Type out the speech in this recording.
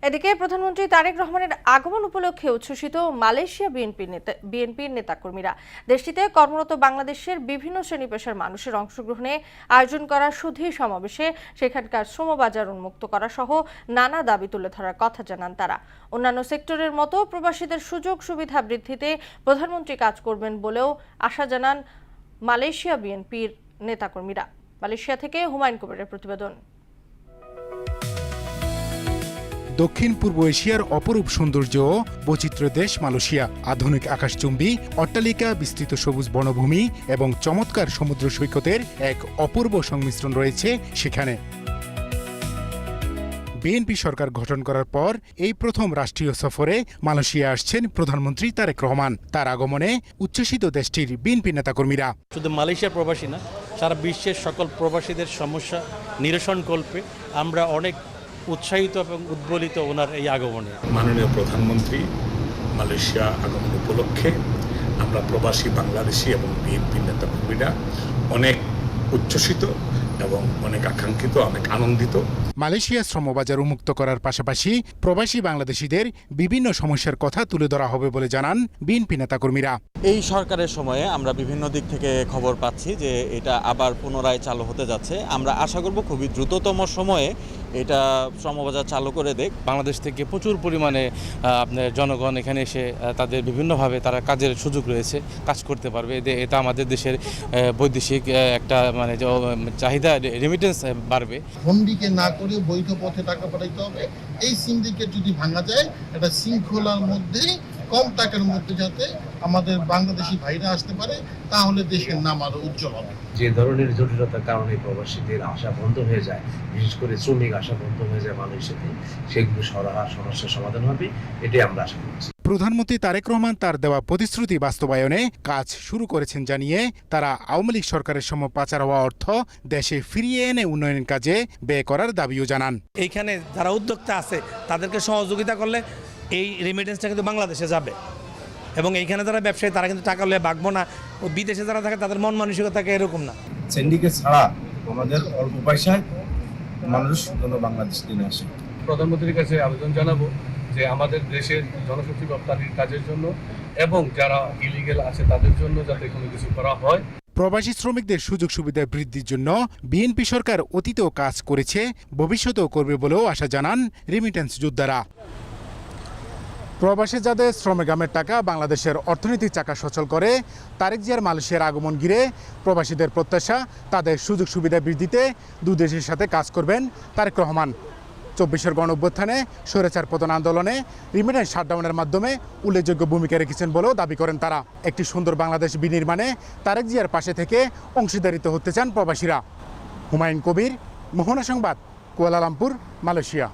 এদিকে প্রধানমন্ত্রী তারেক রহমানের আগমন উপলক্ষে উচ্ছ্বসিত মালয়েশিয়া বিএনপির নেতাকর্মীরা। দেশটিতে কর্মরত বাংলাদেশের বিভিন্ন শ্রেণী পেশার মানুষের অংশগ্রহণে আয়োজন করা সুধী সমাবেশে সেখানকার শ্রমবাজার উন্মুক্ত করা সহ নানা দাবি তুলে ধরার কথা জানান তারা। অন্যান্য সেক্টরের মতো প্রবাসীদের সুযোগ সুবিধা বৃদ্ধিতে প্রধানমন্ত্রী কাজ করবেন বলেও আশা জানান মালয়েশিয়া বিএনপির নেতাকর্মীরা। মালয়েশিয়া থেকে হুমায়ুন কবিরের প্রতিবেদন। দক্ষিণ পূর্ব এশিয়ার অপরূপ সৌন্দর্য ও বৈচিত্র্য দেশ মালয়েশিয়া। আধুনিক আকাশচুম্বী অট্টালিকা, বিস্তৃত সবুজ বনভূমি এবং চমৎকার সমুদ্র সৈকতের এক অপূর্ব সংমিশ্রণ রয়েছে সেখানে। বিএনপি সরকার গঠন করার পর এই প্রথম রাষ্ট্রীয় সফরে মালয়েশিয়া আসছেন প্রধানমন্ত্রী তারেক রহমান। তার আগমনে উচ্ছ্বসিত দেশটির বিএনপি নেতাকর্মীরা। শুধু মালয়েশিয়ার প্রবাসী না, সারা বিশ্বের সকল প্রবাসীদের সমস্যা নিরসনকল্পে আমরা অনেক উৎসাহিত এবং উদ্বলিত ওনার এই আগমনে। মাননীয় প্রধানমন্ত্রী মালয়েশিয়া আগমন উপলক্ষে আমরা প্রবাসী বাংলাদেশি এবং বিএনপি নেতাকর্মীরা অনেক উচ্ছ্বসিত এবং অনেক আকাঙ্ক্ষিত, অনেক আনন্দিত। মালয়েশিয়া শ্রমবাজার উন্মুক্ত করার পাশাপাশি প্রবাসী বাংলাদেশিদের বিভিন্ন সমস্যার কথা তুলে ধরা হবে বলে জানান বিএনপি নেতাকর্মীরা। এই সরকারের সময়ে আমরা বিভিন্ন দিক থেকে খবর পাচ্ছি যে এটা আবার পুনরায় চালু হতে যাচ্ছে। আমরা আশা করব খুবই দ্রুততম সময়ে এটা শ্রমবাজার চালু করে দেখ। বাংলাদেশ থেকে প্রচুর পরিমাণে আপনার জনগণ এখানে এসে তাদের বিভিন্নভাবে তারা কাজের সুযোগ রয়েছে, কাজ করতে পারবে। এটা আমাদের দেশের বৈদেশিক একটা মানে চাহিদা, রেমিটেন্স বাড়বে। হুন্ডিকে না করে বৈধ পথে টাকা পাঠাইতে হবে। এই সিন্ডিকেট যদি ভাঙা যায়, এটা শৃঙ্খলার মধ্যেই কম টাকার মধ্যে যাতে আমাদের বাংলাদেশি ভাইরা আসতে পারে, তাহলে দেশের নাম আরো উজ্জ্বল হবে। যে ধরনের জটিলতার কারণে প্রবাসীদের আসা বন্ধ হয়ে যায়, বিশেষ করে শ্রমিক আসা বন্ধ হয়ে যায় মালয়েশিয়াতে, সেগুলো সমস্যার সমাধান হবে, এটাই আমরা আশা করছি। প্রধানমন্ত্রী তারেক রহমান তার দেওয়া প্রতিশ্রুতি বাস্তবায়নে কাজ শুরু করেছেন জানিয়ে তারা আওয়ামী লীগ সরকারের সময় পাচার হওয়া অর্থ দেশে ফিরিয়ে এনে উন্নয়নের কাজে ব্যয় করার দাবিও জানান। এইখানে যারা উদ্যোক্তা আছে তাদেরকে সহযোগিতা করলে এই রেমিটেন্সটা কিন্তু বাংলাদেশে যাবে, এবং এইখানে যারা ব্যবসায়ী তারা কিন্তু টাকা লয়ে বাগবো না। ও বিদেশে যারা থাকে তাদের মন মানসিকতা থাকে এরকম না। সিন্ডিকেট ছাড়া আমাদের অল্প পয়সায় মানুষ বাংলাদেশ দিনে আসে। প্রধানমন্ত্রীর কাছে আবেদন জানাবো যে আমাদের দেশের জনশক্তি রপ্তানির কাজের জন্য এবং যারা ইলিগেল আছে তাদের জন্য যাতে কোনো কিছু করা হয়। প্রবাসী শ্রমিকদের সুযোগ সুবিধা বৃদ্ধির জন্য বিএনপি সরকার অতীতেও কাজ করেছে, ভবিষ্যতেও করবে বলেও আশা জানান রেমিটেন্স যোদ্ধারা। প্রবাসী যাদের শ্রমগামের টাকা বাংলাদেশের অর্থনৈতিক চাকা সচল করে, তারেক জিয়ার মালয়েশিয়ার আগমন ঘিরে প্রবাসীদের প্রত্যাশা তাদের সুযোগ সুবিধা বৃদ্ধিতে দুদেশের সাথে কাজ করবেন তারেক রহমান। 24-এর গণঅভ্যুত্থানে স্বৈরাচার পতন আন্দোলনে রেমিটেন্স শাটডাউনের মাধ্যমে উল্লেখযোগ্য ভূমিকা রেখেছেন বলেও দাবি করেন তারা। একটি সুন্দর বাংলাদেশ বিনির্মাণে তারেক জিয়ার পাশে থেকে অংশীদারিত্ব হতে চান প্রবাসীরা। হুমায়ুন কবির, মোহনা সংবাদ, কুয়ালালামপুর, মালয়েশিয়া।